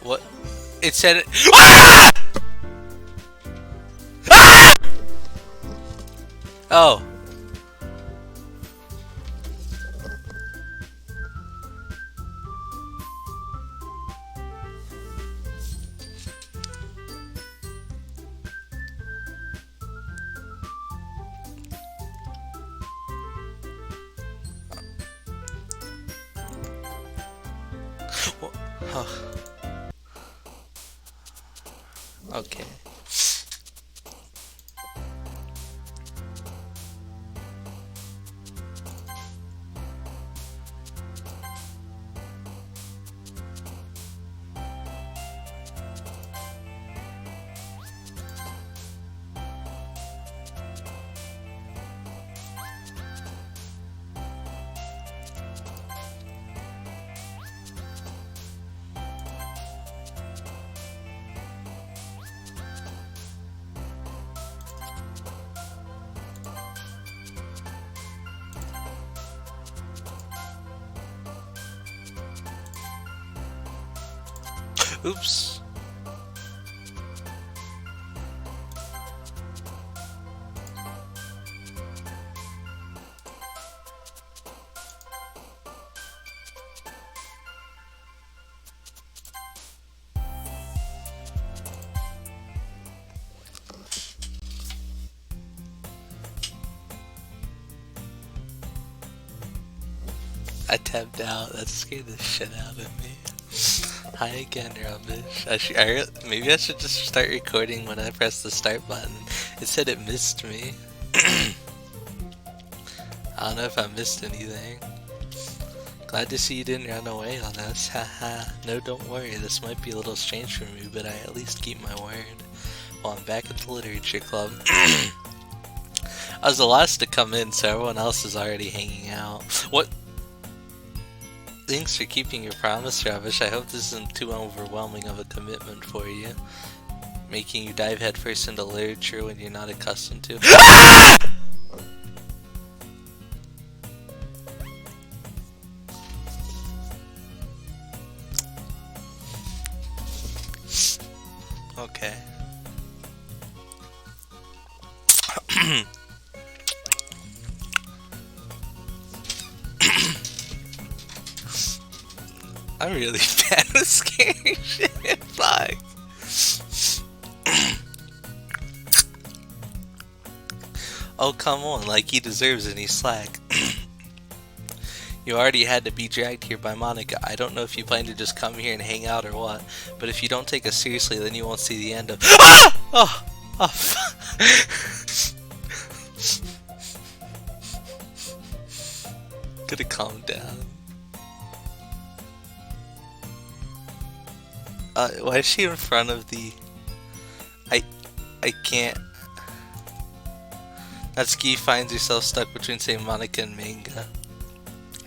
What? It said it. Ah! Ah! Oh. Oh. Okay. Oops. I tapped out. That scared the shit out of me. Hi again, rubbish. Maybe I should just start recording when I press the start button. It said it missed me. I don't know if I missed anything. Glad to see you didn't run away on us. Haha. No, don't worry. This might be a little strange for me, but I at least keep my word. Well, I'm back at the literature club. I was the last to come in, so everyone else is already hanging out. What? Thanks for keeping your promise, Rubbish. I hope this isn't too overwhelming of a commitment for you. Making you dive headfirst into literature when you're not accustomed to. Okay. I'm really bad at scary shit. Fuck. Oh, come on. Like, he deserves any slack. You already had to be dragged here by Monica. I don't know if you plan to just come here and hang out or what, but if you don't take us seriously, then you won't see the end of. Ah! Oh! Oh! Gotta calm down. Why is she in front of the... I can't... Natsuki finds herself stuck between, say, Monica and Manga.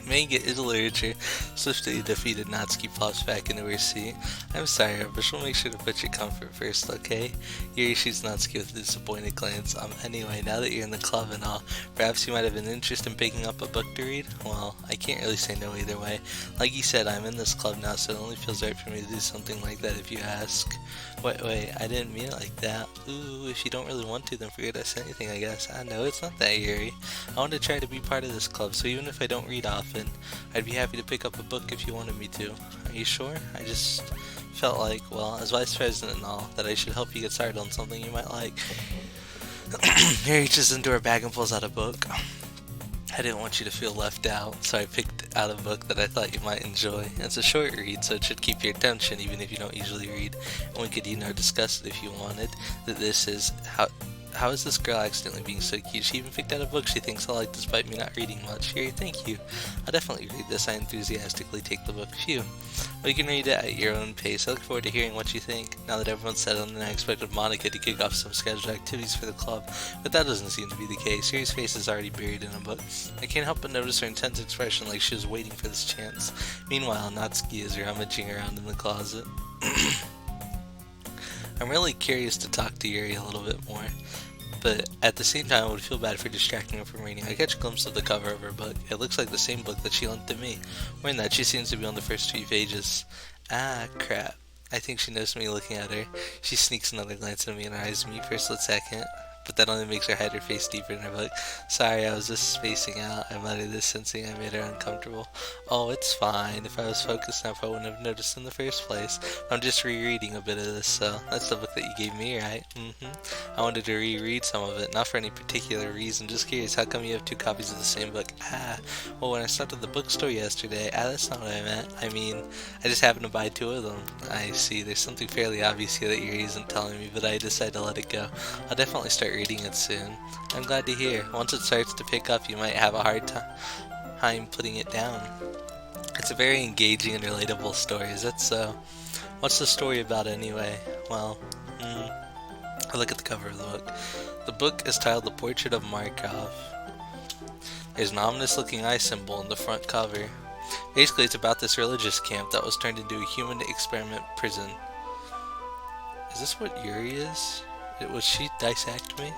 Manga is literature. Swiftly defeated Natsuki pops back into her seat. I'm sorry, but we'll make sure to put your comfort first, okay? Yuri shoots Natsuki with a disappointed glance. Anyway, now that you're in the club and all, perhaps you might have an interest in picking up a book to read? Well, I can't really say no either way. Like you said, I'm in this club now, so it only feels right for me to do something like that if you ask. Wait, I didn't mean it like that. Ooh, if you don't really want to, then forget I said anything, I guess. I know, it's not that, Yuri. I want to try to be part of this club, so even if I don't read often, I'd be happy to pick up a book if you wanted me to. Are you sure? I just felt like, well, as vice president and all, that I should help you get started on something you might like. He reaches into her bag and pulls out a book. I didn't want you to feel left out, so I picked out a book that I thought you might enjoy. It's a short read, so it should keep your attention even if you don't usually read, and we could, discuss it if you wanted. That this is How is this girl accidentally being so cute? She even picked out a book she thinks I like despite me not reading much. Yuri, thank you. I'll definitely read this. I enthusiastically take the book. Phew. But you can read it at your own pace. I look forward to hearing what you think. Now that everyone's settled in, I expected Monica to kick off some scheduled activities for the club, but that doesn't seem to be the case. Yuri's face is already buried in a book. I can't help but notice her intense expression like she was waiting for this chance. Meanwhile, Natsuki is rummaging around in the closet. I'm really curious to talk to Yuri a little bit more, but at the same time I would feel bad for distracting her from reading. I catch a glimpse of the cover of her book. It looks like the same book that she lent to me. More than that, she seems to be on the first few pages. Ah, crap. I think she noticed me looking at her. She sneaks another glance at me and her eyes meet for a split second. But that only makes her hide her face deeper in her book. Sorry, I was just spacing out. I muttered this, sensing I made her uncomfortable. Oh, it's fine. If I was focused enough, I wouldn't have noticed in the first place. I'm just rereading a bit of this, so that's the book that you gave me, right? I wanted to reread some of it, not for any particular reason. Just curious, how come you have two copies of the same book? Well, when I stopped at the bookstore yesterday, that's not what I meant. I mean, I just happened to buy two of them. I see. There's something fairly obvious here that Yuri isn't telling me, but I decided to let it go. I'll definitely start reading it soon. I'm glad to hear. Once it starts to pick up, you might have a hard time putting it down. It's a very engaging and relatable story. Is that so? What's the story about anyway? Well, I look at the cover of the book. The book is titled The Portrait of Markov. There's an ominous looking eye symbol in the front cover. Basically, it's about this religious camp that was turned into a human experiment prison. Is this what Yuri is? Was she dissect me?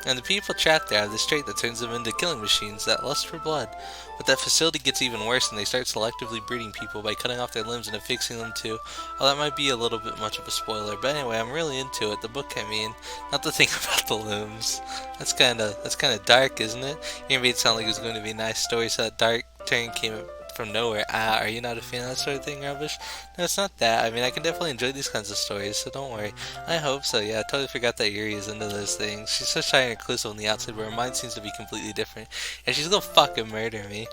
And the people trapped there have this trait that turns them into killing machines that lust for blood. But that facility gets even worse and they start selectively breeding people by cutting off their limbs and affixing them to... Well, that might be a little bit much of a spoiler, but anyway, I'm really into it. The book, I mean. Not the thing about the limbs. That's kinda dark, isn't it? You made it sound like it was going to be a nice story, so that dark turn came from nowhere. Are you not a fan of that sort of thing, Rubbish? No, it's not that. I mean, I can definitely enjoy these kinds of stories, so don't worry. I hope so, yeah. I totally forgot that Yuri is into those things. She's so shy and inclusive on the outside, but her mind seems to be completely different. And she's gonna fucking murder me.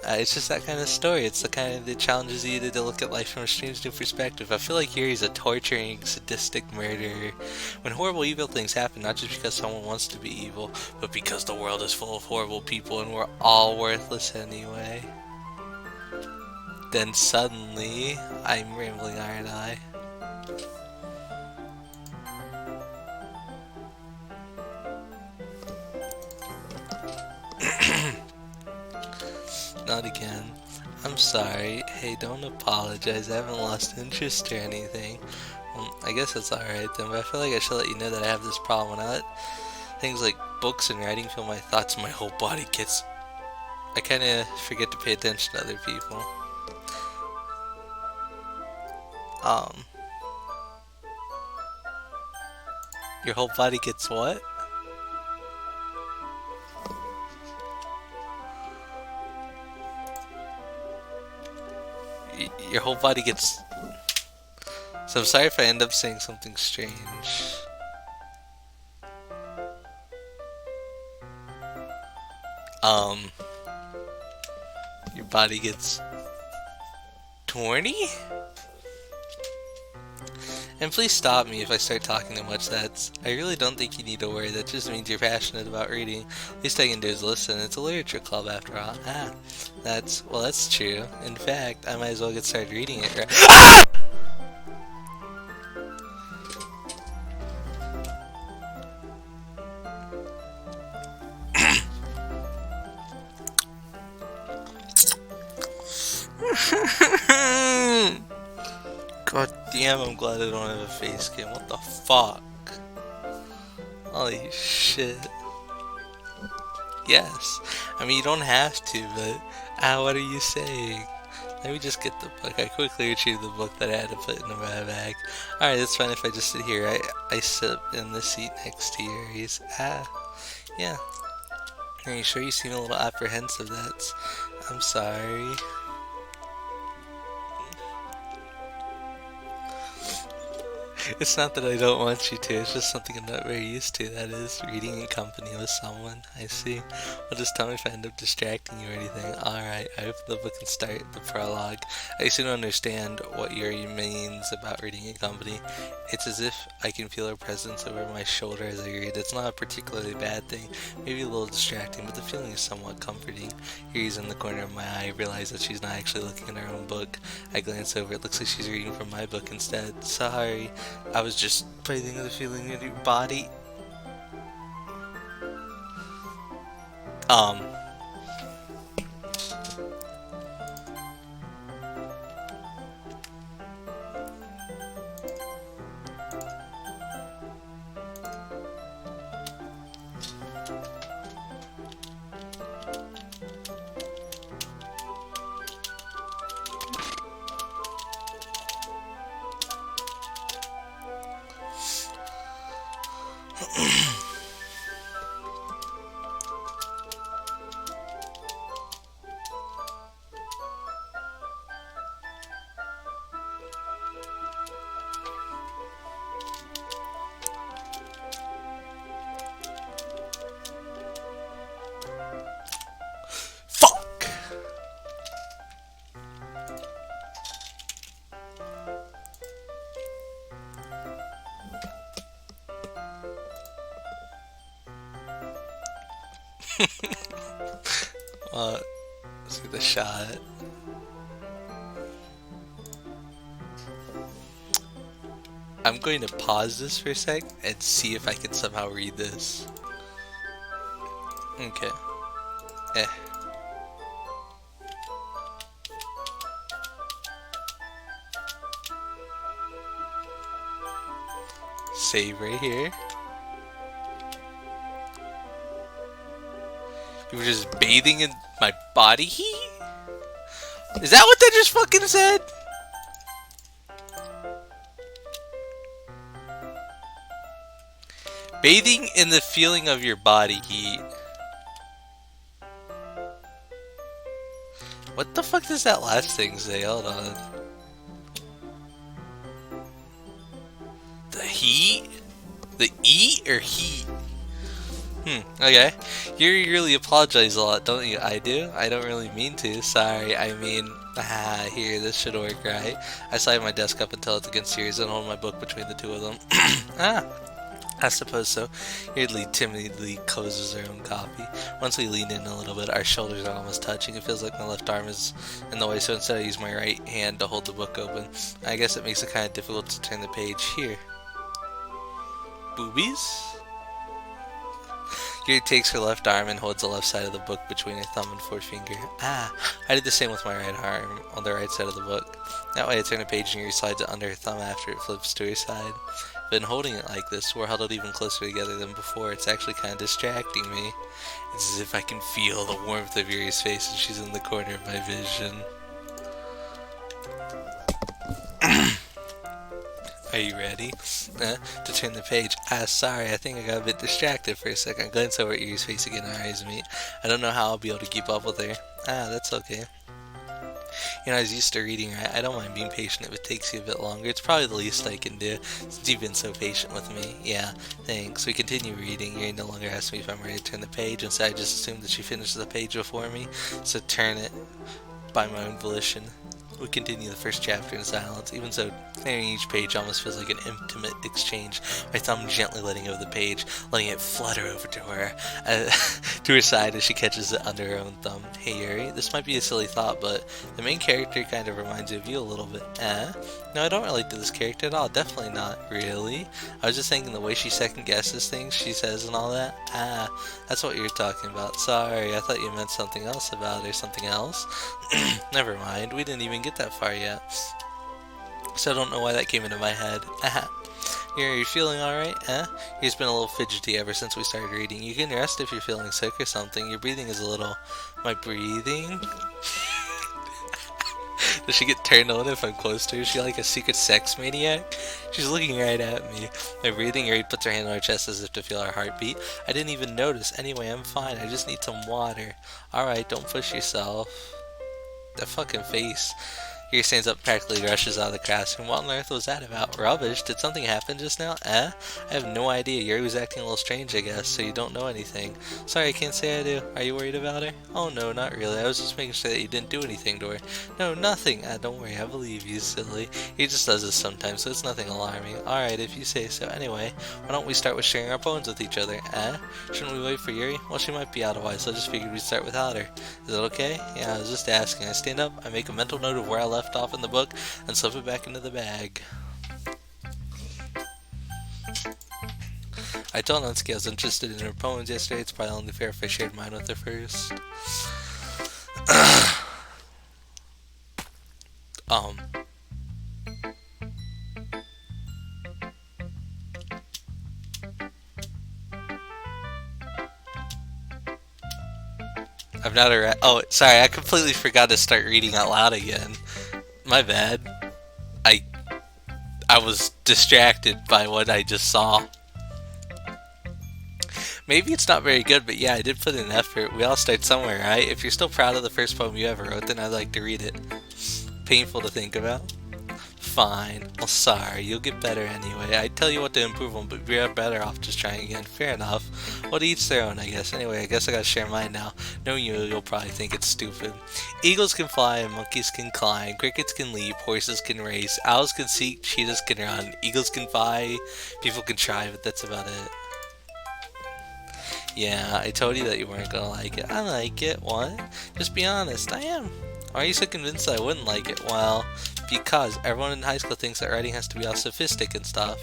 It's just that kind of story. It's the kind that challenges you to look at life from a strange new perspective. I feel like Yuri's a torturing, sadistic murderer. When horrible, evil things happen, not just because someone wants to be evil, but because the world is full of horrible people and we're all worthless anyway. Then suddenly, I'm rambling, aren't I? Not again. I'm sorry. Hey, don't apologize. I haven't lost interest or anything. I guess that's alright then, but I feel like I should let you know that I have this problem. When I let things like books and writing fill my thoughts, my whole body gets... I kinda forget to pay attention to other people. Your whole body gets what? Your whole body gets... So I'm sorry if I end up saying something strange. Your body gets... Torny? And please stop me if I start talking too much. I really don't think you need to worry. That just means you're passionate about reading. Least I can do is listen. It's a literature club after all. That's true. In fact, I might as well get started reading it. God damn, I'm glad I don't have a face cam. What the fuck? Holy shit. Yes. I mean, you don't have to, but... what are you saying? Let me just get the book. I quickly retrieved the book that I had to put in my bag. Alright, it's fine if I just sit here. I sit in the seat next to Yuri's. Yeah. Are you sure you seem a little apprehensive? I'm sorry. It's not that I don't want you to, it's just something I'm not very used to, that is, reading in company with someone. I see. Well, just tell me if I end up distracting you or anything. Alright, I open the book and start the prologue. I soon understand what Yuri means about reading in company. It's as if I can feel her presence over my shoulder as I read. It's not a particularly bad thing, maybe a little distracting, but the feeling is somewhat comforting. Yuri's in the corner of my eye. I realize that she's not actually looking at her own book. I glance over. It looks like she's reading from my book instead. Sorry. I was just breathing the feeling in your body. Let's get the shot. I'm going to pause this for a sec and see if I can somehow read this. Okay. Save right here. You were just bathing in my body heat? Is that what they just fucking said? Bathing in the feeling of your body heat. What the fuck does that last thing say? Hold on. The heat? The eat or heat? Okay. You really apologize a lot, don't you? I do? I don't really mean to. Sorry, I mean... here, this should work, right? I slide my desk up until it's against yours and hold my book between the two of them. I suppose so. Weirdly, timidly closes her own copy. Once we lean in a little bit, our shoulders are almost touching. It feels like my left arm is in the way, so instead I use my right hand to hold the book open. I guess it makes it kind of difficult to turn the page. Here. Boobies? Gary takes her left arm and holds the left side of the book between her thumb and forefinger. I did the same with my right arm on the right side of the book. That way I turn the page and Gary slides it under her thumb after it flips to her side. Been holding it like this, we're huddled even closer together than before. It's actually kind of distracting me. It's as if I can feel the warmth of Yuri's face and she's in the corner of my vision. Are you ready? To turn the page. Sorry, I think I got a bit distracted for a second. I glance over at Yuri's face again and our eyes meet. I don't know how I'll be able to keep up with her. That's okay. You know, I was used to reading, right? I don't mind being patient if it takes you a bit longer. It's probably the least I can do, since you've been so patient with me. Yeah, thanks. We continue reading. You no longer ask me if I'm ready to turn the page. Instead, I just assume that she finishes the page before me, so turn it by my own volition. We continue the first chapter in silence. Even so, clearing each page almost feels like an intimate exchange. My thumb gently letting go of the page, letting it flutter over to her, to her side as she catches it under her own thumb. Hey Yuri, this might be a silly thought, but the main character kind of reminds me of you a little bit. No, I don't relate to this character at all. Definitely not. Really? I was just thinking the way she second guesses things she says and all that. That's what you're talking about. Sorry, I thought you meant something else about her. Something else? Never mind. We didn't even get that far yet. So I don't know why that came into my head. You feeling alright? He's been a little fidgety ever since we started reading. You can rest if you're feeling sick or something. Your breathing is a little... My breathing? Does she get turned on if I'm close to her? Is she like a secret sex maniac? She's looking right at me. My breathing rate puts her hand on her chest as if to feel our heartbeat. I didn't even notice. Anyway, I'm fine. I just need some water. Alright, don't push yourself. That fucking face. Yuri stands up, practically rushes out of the classroom. What on earth was that about? Rubbish? Did something happen just now? I have no idea. Yuri was acting a little strange, I guess, so you don't know anything. Sorry, I can't say I do. Are you worried about her? Oh no, not really. I was just making sure that you didn't do anything to her. No, nothing. Don't worry, I believe you, silly. He just does this sometimes, so it's nothing alarming. Alright, if you say so. Anyway, why don't we start with sharing our poems with each other? Shouldn't we wait for Yuri? Well, she might be out of while, so I just figured we'd start without her. Is that okay? Yeah, I was just asking. I stand up, I make a mental note of where I left off in the book, and slip it back into the bag. I told Natsuki I was interested in her poems yesterday. It's probably only fair if I shared mine with her first. I'm not a oh, sorry, I completely forgot to start reading out loud again. My bad. I was distracted by what I just saw. Maybe it's not very good, but yeah, I did put in effort. We all start somewhere, right? If you're still proud of the first poem you ever wrote, then I'd like to read it. Painful to think about. Fine. Well, sorry. You'll get better anyway. I'd tell you what to improve on, but we're better off just trying again. Fair enough. Well, to each their own, I guess. Anyway, I guess I gotta share mine now. Knowing you'll probably think it's stupid. Eagles can fly, and monkeys can climb. Crickets can leap, horses can race. Owls can seek, cheetahs can run. Eagles can fly, people can try, but that's about it. Yeah, I told you that you weren't gonna like it. I like it. What? Just be honest. I am. Why are you so convinced that I wouldn't like it? Well, because everyone in high school thinks that writing has to be all sophistic and stuff.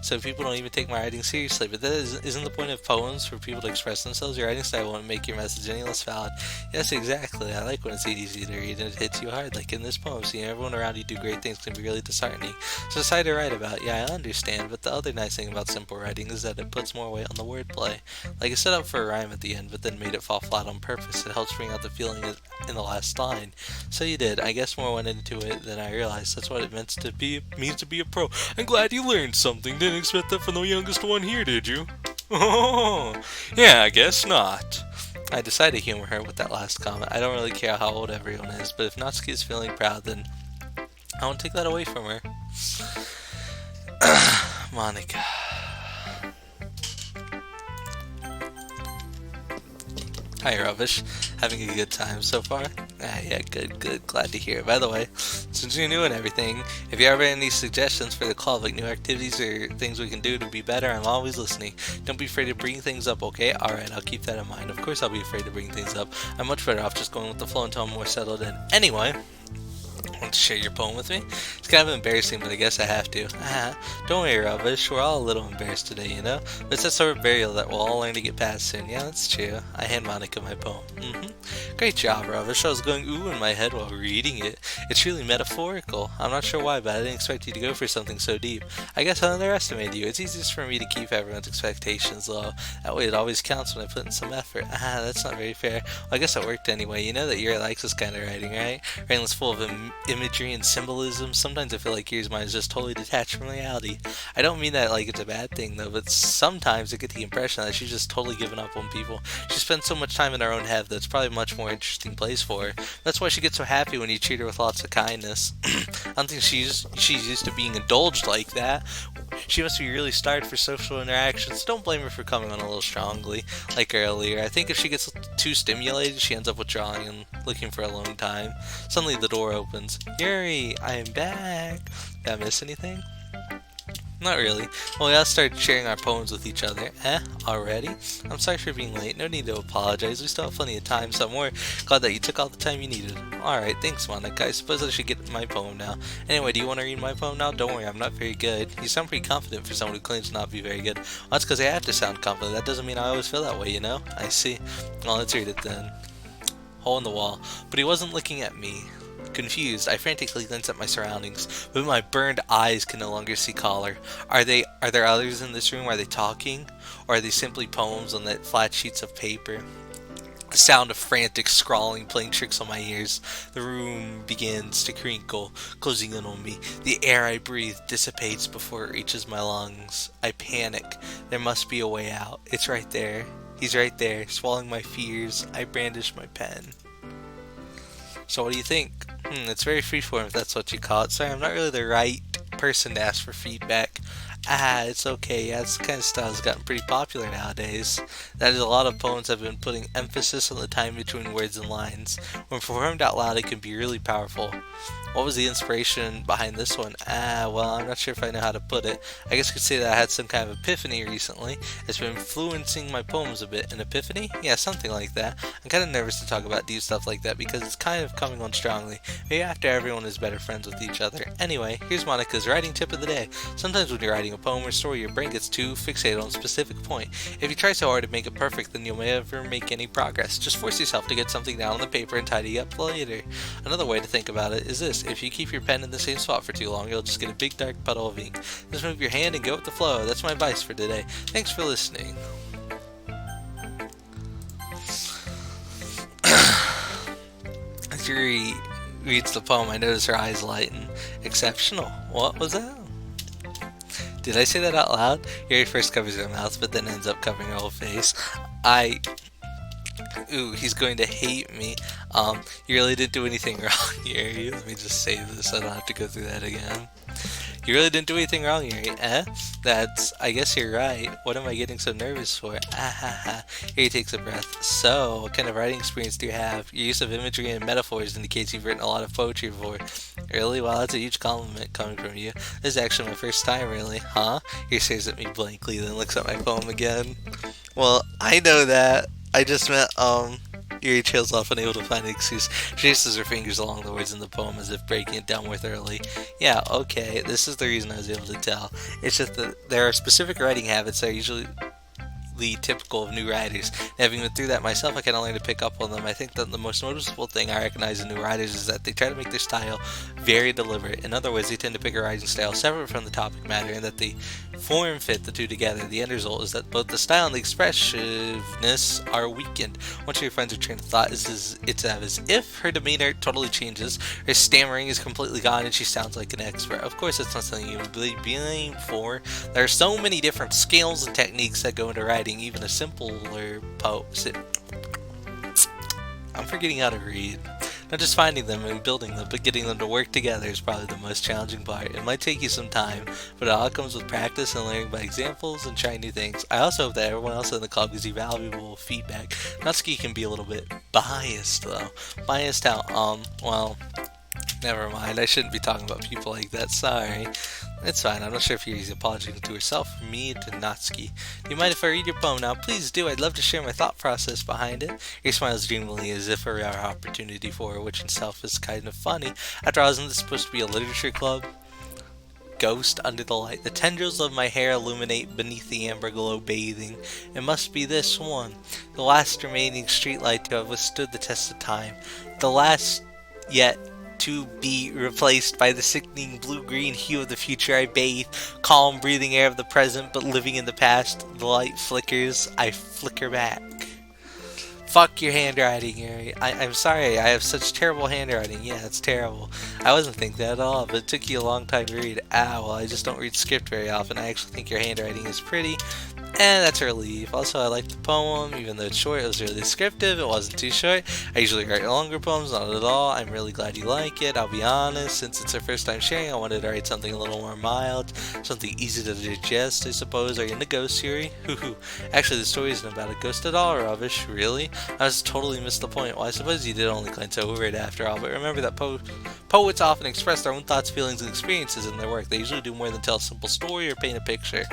So people don't even take my writing seriously. But that isn't the point of poems for people to express themselves. Your writing style won't make your message any less valid. Yes, exactly. I like when it's easy to read and it hits you hard. Like in this poem, seeing everyone around you do great things can be really disheartening. So it's hard to write about. Yeah, I understand. But the other nice thing about simple writing is that it puts more weight on the wordplay. Like it set up for a rhyme at the end, but then made it fall flat on purpose. It helps bring out the feeling in the last line. So you did. I guess more went into it than I realized. That's what it means to be a pro. I'm glad you learned something. Didn't expect that from the youngest one here, did you? Oh, yeah, I guess not. I decided to humor her with that last comment. I don't really care how old everyone is, but if Natsuki is feeling proud, then I won't take that away from her. Monica. Hi, Rubbish. Having a good time so far? Yeah, good. Glad to hear. By the way, since you're new and everything, if you ever have any suggestions for the club, like new activities or things we can do to be better, I'm always listening. Don't be afraid to bring things up, okay? Alright, I'll keep that in mind. Of course I'll be afraid to bring things up. I'm much better off just going with the flow until I'm more settled in. Anyway, want to share your poem with me? It's kind of embarrassing, but I guess I have to. Don't worry, Rubbish. We're all a little embarrassed today, you know? But it's that sort of burial that we'll all learn to get past soon. Yeah, that's true. I hand Monica my poem. Great job, Rubbish. I was going ooh in my head while reading it. It's really metaphorical. I'm not sure why, but I didn't expect you to go for something so deep. I guess I underestimated you. It's easiest for me to keep everyone's expectations low. That way it always counts when I put in some effort. That's not very fair. Well, I guess it worked anyway. You know that Yuri likes this kind of writing, right? Writing that's full of imagery and symbolism. Sometimes I feel like Yuri's mind is just totally detached from reality. I don't mean that like it's a bad thing though, but sometimes I get the impression that she's just totally given up on people. She spends so much time in her own head that's probably a much more interesting place for her. That's why she gets so happy when you treat her with lots of kindness. I don't think she's used to being indulged like that. She must be really starved for social interactions. Don't blame her for coming on a little strongly, like earlier. I think if she gets too stimulated, she ends up withdrawing and looking for a alone time. Suddenly the door opens. Yuri, I am back. Did I miss anything? Not really. Well, we all started sharing our poems with each other. Already? I'm sorry for being late. No need to apologize. We still have plenty of time, so I'm more glad that you took all the time you needed. Alright, thanks, Monica. I suppose I should get my poem now. Anyway, do you want to read my poem now? Don't worry, I'm not very good. You sound pretty confident for someone who claims to not be very good. Well, that's because I have to sound confident. That doesn't mean I always feel that way, you know? I see. Well, let's read it then. Hole in the wall. But he wasn't looking at me. Confused, I frantically glanced at my surroundings, but my burned eyes could no longer see color. Are there others in this room? Are they talking? Or are they simply poems on that flat sheets of paper? The sound of frantic scrawling playing tricks on my ears. The room begins to crinkle, closing in on me. The air I breathe dissipates before it reaches my lungs. I panic. There must be a way out. It's right there. He's right there, swallowing my fears. I brandish my pen. So what do you think? It's very freeform if that's what you call it. Sorry, I'm not really the right person to ask for feedback. It's okay. Yeah, this kind of style has gotten pretty popular nowadays. That is, a lot of poems have been putting emphasis on the time between words and lines. When performed out loud, it can be really powerful. What was the inspiration behind this one? Well, I'm not sure if I know how to put it. I guess you could say that I had some kind of epiphany recently. It's been influencing my poems a bit. An epiphany? Yeah, something like that. I'm kind of nervous to talk about deep stuff like that because it's kind of coming on strongly. Maybe after everyone is better friends with each other. Anyway, here's Monica's writing tip of the day. Sometimes when you're writing a poem or story, your brain gets too fixated on a specific point. If you try so hard to make it perfect, then you'll never make any progress. Just force yourself to get something down on the paper and tidy up later. Another way to think about it is this. If you keep your pen in the same spot for too long, you'll just get a big dark puddle of ink. Just move your hand and go with the flow. That's my advice for today. Thanks for listening. As Yuri reads the poem, I notice her eyes lighten. Exceptional. What was that? Did I say that out loud? Yuri first covers her mouth, but then ends up covering her whole face. Ooh, he's going to hate me. You really didn't do anything wrong, Yuri. Let me just save this so I don't have to go through that again. You really didn't do anything wrong, Yuri. I guess you're right. What am I getting so nervous for? Yuri takes a breath. So, what kind of writing experience do you have? Your use of imagery and metaphors indicates you've written a lot of poetry before. Really? Wow, that's a huge compliment coming from you. This is actually my first time, really. Huh? Yuri stares at me blankly, then looks at my poem again. Well, I know that. I just meant, Yuri trails off unable to find an excuse. She traces her fingers along the words in the poem as if breaking it down more thoroughly. Yeah, okay, this is the reason I was able to tell. It's just that there are specific writing habits that are usually typical of new writers. And having been through that myself, I kind of learned to pick up on them. I think that the most noticeable thing I recognize in new writers is that they try to make their style very deliberate. In other words, they tend to pick a writing style separate from the topic matter, and that they form fit the two together. The end result is that both the style and the expressiveness are weakened. Once she finds her train of thought, it's as if her demeanor totally changes, her stammering is completely gone, and she sounds like an expert. Of course, that's not something you would be blamed for. There are so many different skills and techniques that go into writing, even a simpler post. I'm forgetting how to read. Not just finding them and building them, but getting them to work together is probably the most challenging part. It might take you some time, but it all comes with practice and learning by examples and trying new things. I also hope that everyone else in the club gives you valuable feedback. Natsuki can be a little bit biased, though. Biased how, well, never mind. I shouldn't be talking about people like that. Sorry. It's fine. I'm not sure if Yuri's apologizing to herself, me, to Natsuki. Do you mind if I read your poem now? Please do. I'd love to share my thought process behind it. Yuri smiles dreamily as if a rare opportunity for her, which in itself is kind of funny. After all, isn't this supposed to be a literature club? Ghost under the light. The tendrils of my hair illuminate beneath the amber glow bathing. It must be this one, the last remaining streetlight to have withstood the test of time. The last yet to be replaced by the sickening blue-green hue of the future I bathe, calm breathing air of the present, but living in the past. The light flickers, I flicker back. Fuck your handwriting, Yuri. I'm sorry, I have such terrible handwriting. Yeah, it's terrible. I wasn't thinking that at all, but it took you a long time to read. Well, I just don't read script very often. I actually think your handwriting is pretty. And that's a relief. Also, I like the poem, even though it's short. It was really descriptive. It wasn't too short. I usually write longer poems, not at all. I'm really glad you like it. I'll be honest, since it's our first time sharing, I wanted to write something a little more mild, something easy to digest, I suppose. Are you into ghosts, Yuri? Hoo. Actually, the story isn't about a ghost at all, rubbish. Really? I just totally missed the point. Well, I suppose you did only glance over it after all, but remember that poets often express their own thoughts, feelings, and experiences in their work. They usually do more than tell a simple story or paint a picture.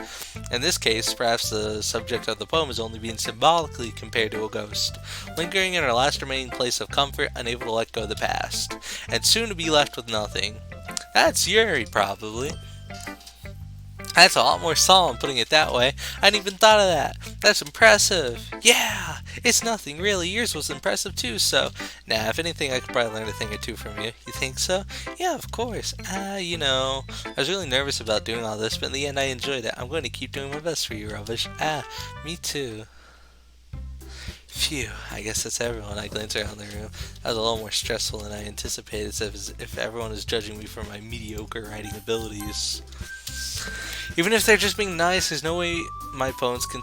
In this case, perhaps the subject of the poem is only being symbolically compared to a ghost, lingering in our last remaining place of comfort, unable to let go of the past, and soon to be left with nothing. That's Yuri, probably. That's a lot more solemn, putting it that way. I hadn't even thought of that. That's impressive. Yeah, it's nothing, really. Yours was impressive, too, so... Nah, if anything, I could probably learn a thing or two from you. You think so? Yeah, of course. You know, I was really nervous about doing all this, but in the end, I enjoyed it. I'm going to keep doing my best for you, Rubbish. Me too. Phew, I guess that's everyone. I glance around the room. That was a little more stressful than I anticipated, as if everyone is judging me for my mediocre writing abilities. Even if they're just being nice, there's no way my poems can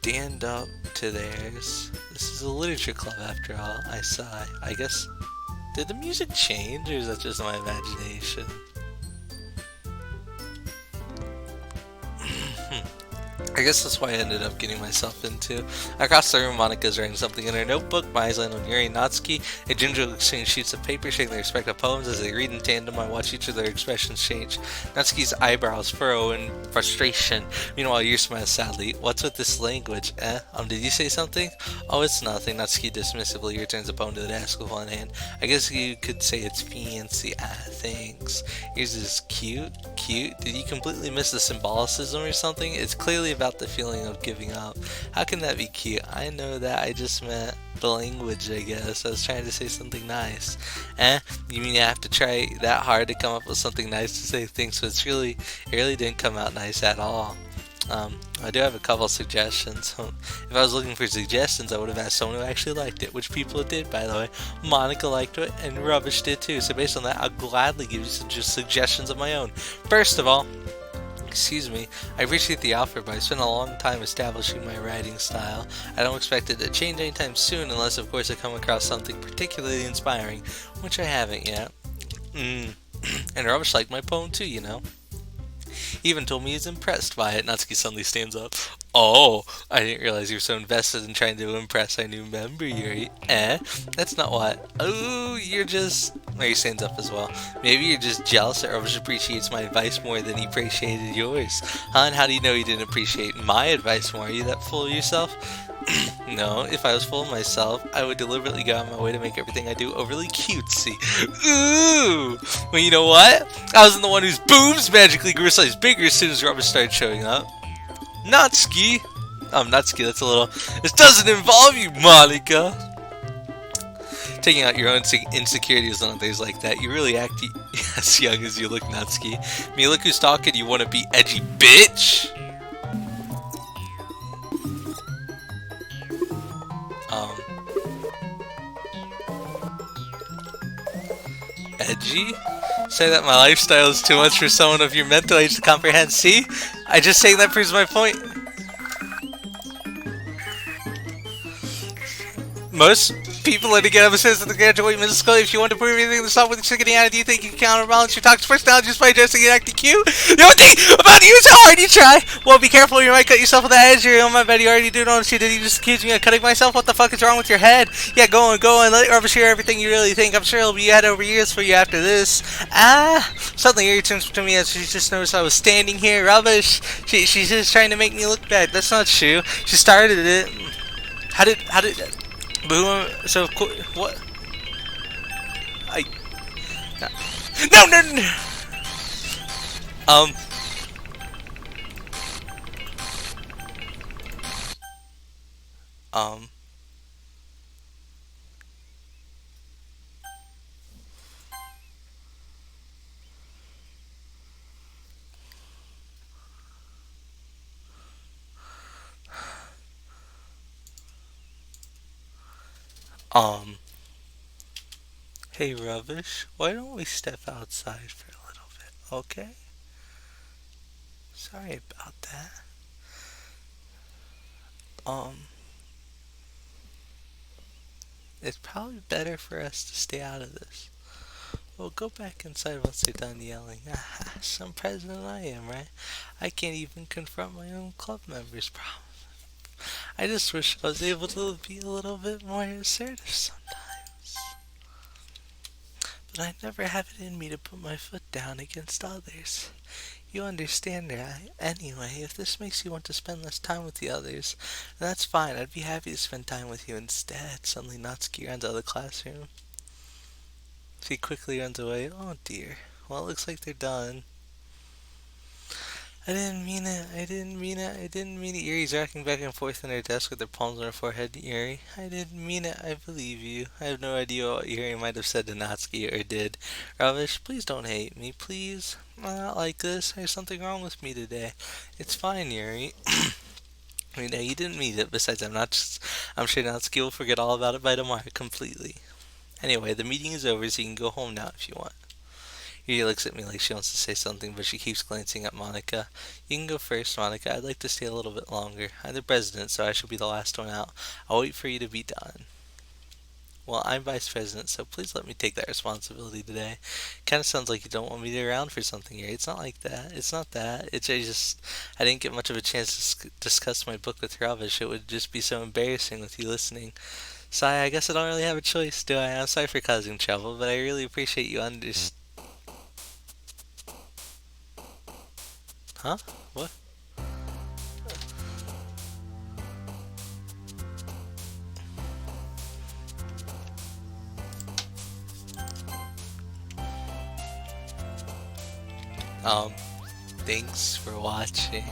stand up to theirs. This is a literature club after all. I sigh. I guess, did the music change, or is that just my imagination? I guess that's why I ended up getting myself into. Across the room, Monika's writing something in her notebook. My eyes land on Yuri and Natsuki. They gingerly exchange sheets of paper, sharing their respective poems. As they read in tandem, I watch each of their expressions change. Natsuki's eyebrows furrow in frustration. Meanwhile, Yuri smiles sadly. What's with this language, did you say something? Oh, it's nothing. Natsuki dismissively returns the poem to the desk with one hand. I guess you could say it's fancy. Thanks. Yours is cute. Cute? Did you completely miss the symbolicism or something? It's clearly about the feeling of giving up. How can that be cute? I know that. I just meant the language, I guess. I was trying to say something nice. You mean you have to try that hard to come up with something nice to say things? So it really didn't come out nice at all. I do have a couple suggestions. If I was looking for suggestions, I would have asked someone who actually liked it, which people did, by the way. Monica liked it, and Rubbish did too. So based on that, I'll gladly give you some suggestions of my own. First of all, I appreciate the offer, but I spent a long time establishing my writing style. I don't expect it to change anytime soon, unless of course I come across something particularly inspiring, which I haven't yet. And Rubbish liked my poem too, you know. He even told me he's impressed by it. Natsuki suddenly stands up. Oh, I didn't realize you were so invested in trying to impress our new member, Yuri. That's not what. Oh, you're just... Mary stands up as well. Maybe you're just jealous that Rubbish appreciates my advice more than he appreciated yours. Huh, and how do you know he didn't appreciate my advice more? Are you that full of yourself? No, if I was full of myself, I would deliberately go out of my way to make everything I do overly cutesy. Ooh! Well, you know what? I wasn't the one whose boobs magically grew a size bigger as soon as Rubbish started showing up. Natsuki! Natsuki, that's a little... This doesn't involve you, Monica! Taking out your own insecurities on days like that, you really act as young as you look, Natsuki. I mean, look who's talking, you wanna be edgy, bitch! Edgy? Say that my lifestyle is too much for someone of your mental age to comprehend. See? I just saying that proves my point. Most people let it get episodes of the graduate middle school. If you want to prove anything to stop with the chicken out, do you think you can counterbalance your toxic personality just by adjusting and acting cute? The only thing about you is how hard you try. Well, be careful, you might cut yourself with that edge. You're on my bed, you already do notice you. Did you just accuse me of cutting myself? What the fuck is wrong with your head? Yeah, go on, let Rubbish hear everything you really think. I'm sure it'll be head over ears for you after this. Suddenly Yuri turns to me as she just noticed I was standing here. Rubbish. She's just trying to make me look bad. That's not true. She started it. How did Boom. So of course, what? No. Hey, Rubbish, why don't we step outside for a little bit, okay? Sorry about that. It's probably better for us to stay out of this. Well, go back inside once they're done yelling. Some president I am, right? I can't even confront my own club members' problems. I just wish I was able to be a little bit more assertive sometimes. But I never have it in me to put my foot down against others. You understand, right? Anyway, if this makes you want to spend less time with the others, then that's fine. I'd be happy to spend time with you instead. Suddenly Natsuki runs out of the classroom. She quickly runs away. Oh dear. Well, it looks like they're done. I didn't mean it. Yuri's rocking back and forth in her desk with her palms on her forehead. Yuri, I didn't mean it. I believe you. I have no idea what Yuri might have said to Natsuki or did. Rubbish, please don't hate me, please. I'm not like this. There's something wrong with me today. It's fine, Yuri. You know, you didn't mean it. Besides, I'm sure Natsuki will forget all about it by tomorrow completely. Anyway, the meeting is over, so you can go home now if you want. Yuri looks at me like she wants to say something, but she keeps glancing at Monica. You can go first, Monica. I'd like to stay a little bit longer. I'm the president, so I shall be the last one out. I'll wait for you to be done. Well, I'm vice president, so please let me take that responsibility today. Kind of sounds like you don't want me to be around for something here. It's not like that. It's not that. I didn't get much of a chance to discuss my book with Rubbish. It would just be so embarrassing with you listening. Sigh, I guess I don't really have a choice, do I? I'm sorry for causing trouble, but I really appreciate you Huh? What? Thanks for watching.